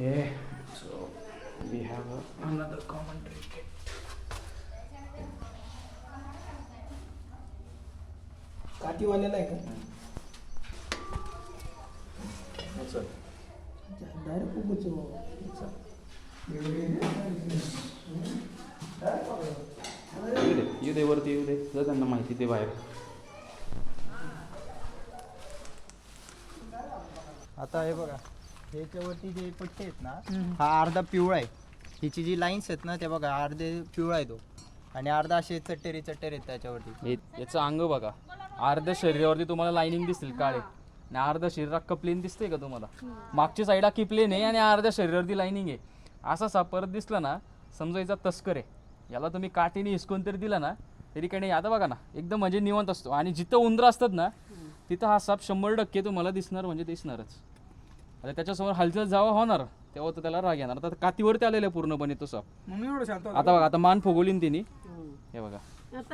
Okay, so we have another common cricket. काठीवाल्याला आहे का? Sir. Direct खूपच येऊ दे वरती येऊ दे जर त्यांना माहिती ते बाहेर. आता हे बघा ह्याच्यावरती जे पट्टे आहेत ना हा अर्धा पिवळा आहे. हिची जी लाईन्स आहेत ना ते बघा अर्धे पिवळा आहे तो आणि अर्धा असे चट्टेरी आहेत त्याच्यावरती. याचं अंग बघा अर्ध्या शरीरावरती तुम्हाला लाइनिंग दिसतील काळे आणि अर्ध्या शरीरात प्लेन दिसते का तुम्हाला. मागची साईड की प्लेन आहे आणि अर्ध्या शरीरावरती लाइनिंग आहे. असा साप परत दिसला ना समजायचा तस्कर आहे. याला तुम्ही काठीने हिसकून तरी दिला ना तरी काही नाही. आता बघा ना एकदम म्हणजे निवांत असतो आणि जिथं उंदरं असतात ना तिथं हा साप 100% तुम्हाला दिसणार म्हणजे दिसणारच. आता त्याच्यासमोर हालचाल जावा होणार तेव्हा तर त्याला राग येणार. आता काठीवरती आलेला आहे पूर्णपणे तो साप. आता बघा आता मान फुगवली तिने हे बघा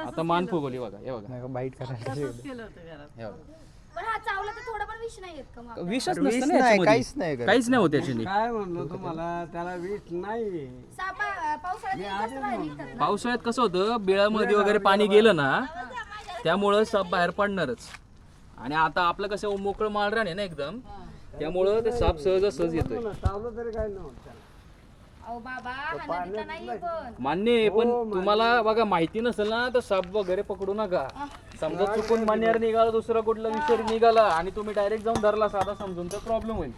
आता मान फुगवली बघा हे बघा बाईट करायला हे बघा. पण हा चावला तर थोडा पण विष नाही येत का मग? विषच नसतं ना याच्यामध्ये. काहीच नाही करत. काहीच नाही होत याच्याने. काय म्हणलो तुम्हाला त्याला वीज नाही. पावसाळ्यात कसं बाहेर निघतात ना? पावसाळ्यात कसं होतं बिळामध्ये वगैरे पाणी गेलं ना त्यामुळं साप बाहेर पडणारच. आणि आता आपलं कसं मोकळं माळरान आहे ना एकदम त्यामुळं ते साप सहज येतोय. चावलं तरी काय नव्हतं. अहो बाबा हा नदीचा नाहीये पण. मान्य आहे पण तुम्हाला बघा माहिती नसेल ना तर साप वगैरे पकडू नका. समजा चुकून मान्यावर निघाला दुसरा कुठला विषय निघाला आणि तुम्ही डायरेक्ट जाऊन धरला साधा समजून तर प्रॉब्लेम होईल.